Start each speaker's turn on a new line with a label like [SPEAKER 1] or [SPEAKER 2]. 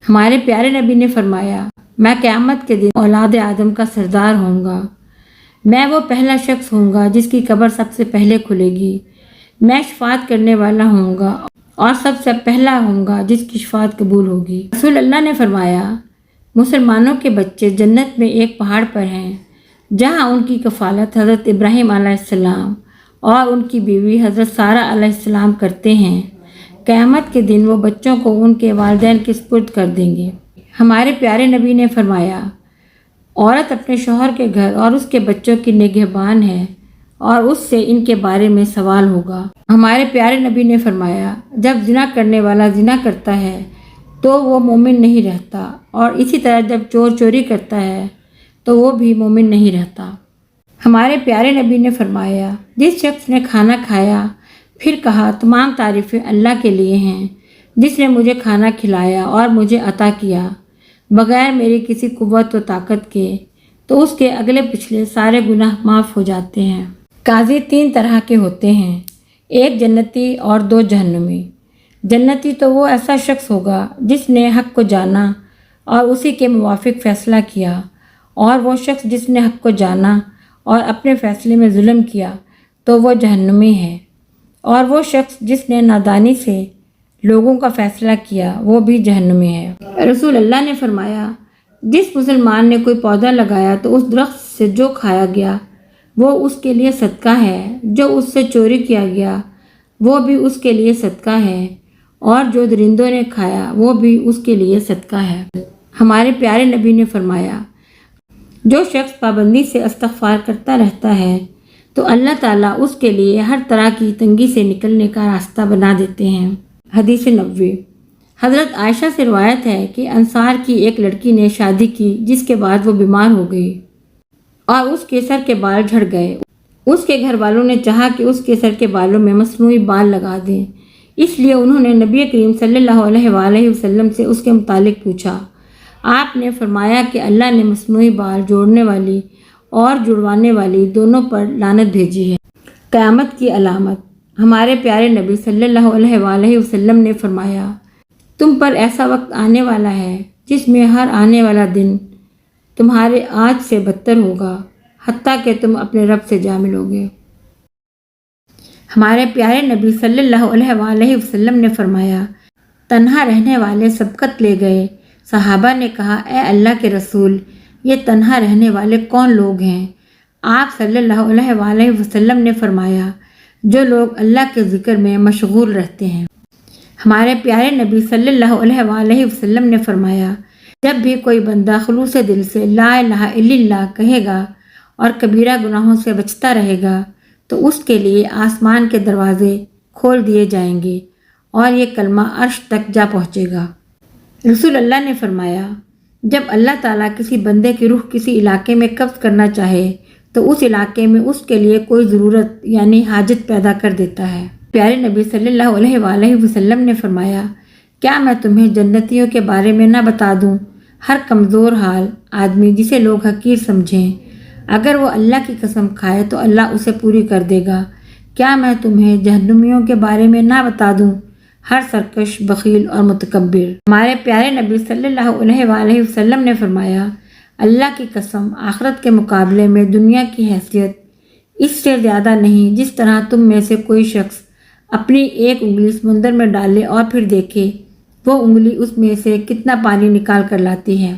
[SPEAKER 1] ہمارے پیارے نبی نے فرمایا، میں قیامت کے دن اولاد آدم کا سردار ہوں گا۔ میں وہ پہلا شخص ہوں گا جس کی قبر سب سے پہلے کھلے گی۔ میں شفاعت کرنے والا ہوں گا اور سب سے پہلا ہوں گا جس کی شفاعت قبول ہوگی۔ رسول اللہ نے فرمایا، مسلمانوں کے بچے جنت میں ایک پہاڑ پر ہیں جہاں ان کی کفالت حضرت ابراہیم علیہ السلام اور ان کی بیوی حضرت سارہ علیہ السلام کرتے ہیں۔ قیامت کے دن وہ بچوں کو ان کے والدین کے سپرد کر دیں گے۔ ہمارے پیارے نبی نے فرمایا، عورت اپنے شوہر کے گھر اور اس کے بچوں کی نگہبان ہے اور اس سے ان کے بارے میں سوال ہوگا۔ ہمارے پیارے نبی نے فرمایا، جب زنا کرنے والا زنا کرتا ہے تو وہ مومن نہیں رہتا، اور اسی طرح جب چور چوری کرتا ہے تو وہ بھی مومن نہیں رہتا۔ ہمارے پیارے نبی نے فرمایا، جس شخص نے کھانا کھایا پھر کہا تمام تعریفیں اللہ کے لیے ہیں جس نے مجھے کھانا کھلایا اور مجھے عطا کیا بغیر میری کسی قوت و طاقت کے، تو اس کے اگلے پچھلے سارے گناہ معاف ہو جاتے ہیں۔ قاضی 3 طرح کے ہوتے ہیں، ایک جنتی اور 2 جہنمی۔ جنتی تو وہ ایسا شخص ہوگا جس نے حق کو جانا اور اسی کے موافق فیصلہ کیا، اور وہ شخص جس نے حق کو جانا اور اپنے فیصلے میں ظلم کیا تو وہ جہنمی ہے، اور وہ شخص جس نے نادانی سے لوگوں کا فیصلہ کیا وہ بھی جہنمی ہے۔ رسول اللہ نے فرمایا، جس مسلمان نے کوئی پودا لگایا تو اس درخت سے جو کھایا گیا وہ اس کے لیے صدقہ ہے، جو اس سے چوری کیا گیا وہ بھی اس کے لیے صدقہ ہے، اور جو درندوں نے کھایا وہ بھی اس کے لیے صدقہ ہے۔ ہمارے پیارے نبی نے فرمایا، جو شخص پابندی سے استغفار کرتا رہتا ہے تو اللہ تعالیٰ اس کے لیے ہر طرح کی تنگی سے نکلنے کا راستہ بنا دیتے ہیں۔ حدیث نبوی۔ حضرت عائشہ سے روایت ہے کہ انصار کی ایک لڑکی نے شادی کی جس کے بعد وہ بیمار ہو گئی اور اس کے سر کے بال جھڑ گئے۔ اس کے گھر والوں نے چاہا کہ اس کے سر کے بالوں میں مصنوعی بال لگا دیں، اس لیے انہوں نے نبی کریم صلی اللہ علیہ وآلہ وسلم سے اس کے متعلق پوچھا۔ آپ نے فرمایا کہ اللہ نے مصنوعی بال جوڑنے والی اور جڑوانے والی دونوں پر لعنت بھیجی ہے۔ قیامت کی علامت۔ ہمارے پیارے نبی صلی اللہ علیہ وآلہ وسلم نے فرمایا، تم پر ایسا وقت آنے والا ہے جس میں ہر آنے والا دن تمہارے آج سے بدتر ہوگا، حتیٰ کہ تم اپنے رب سے جا ملو گے۔ ہمارے پیارے نبی صلی اللہ علیہ وآلہ وسلم نے فرمایا، تنہا رہنے والے سبقت لے گئے۔ صحابہ نے کہا، اے اللہ کے رسول، یہ تنہا رہنے والے کون لوگ ہیں؟ آپ صلی اللہ علیہ وآلہ وسلم نے فرمایا، جو لوگ اللہ کے ذکر میں مشغول رہتے ہیں۔ ہمارے پیارے نبی صلی اللہ علیہ وآلہ وسلم نے فرمایا، جب بھی کوئی بندہ خلوص دل سے لا الہ الا اللہ کہے گا اور کبیرہ گناہوں سے بچتا رہے گا تو اس کے لیے آسمان کے دروازے کھول دیے جائیں گے اور یہ کلمہ عرش تک جا پہنچے گا۔ رسول اللہ نے فرمایا، جب اللہ تعالیٰ کسی بندے کی روح کسی علاقے میں قبض کرنا چاہے تو اس علاقے میں اس کے لیے کوئی ضرورت یعنی حاجت پیدا کر دیتا ہے۔ پیارے نبی صلی اللہ علیہ وآلہ وسلم نے فرمایا، کیا میں تمہیں جنتیوں کے بارے میں نہ بتا دوں؟ ہر کمزور حال آدمی جسے لوگ حقیر سمجھیں، اگر وہ اللہ کی قسم کھائے تو اللہ اسے پوری کر دے گا۔ کیا میں تمہیں جہنمیوں کے بارے میں نہ بتا دوں؟ ہر سرکش، بخیل اور متکبر۔ ہمارے پیارے نبی صلی اللہ علیہ وآلہ وسلم نے فرمایا، اللہ کی قسم، آخرت کے مقابلے میں دنیا کی حیثیت اس سے زیادہ نہیں جس طرح تم میں سے کوئی شخص اپنی ایک انگلی سمندر میں ڈالے اور پھر دیکھے وہ انگلی اس میں سے کتنا پانی نکال کر لاتی ہے۔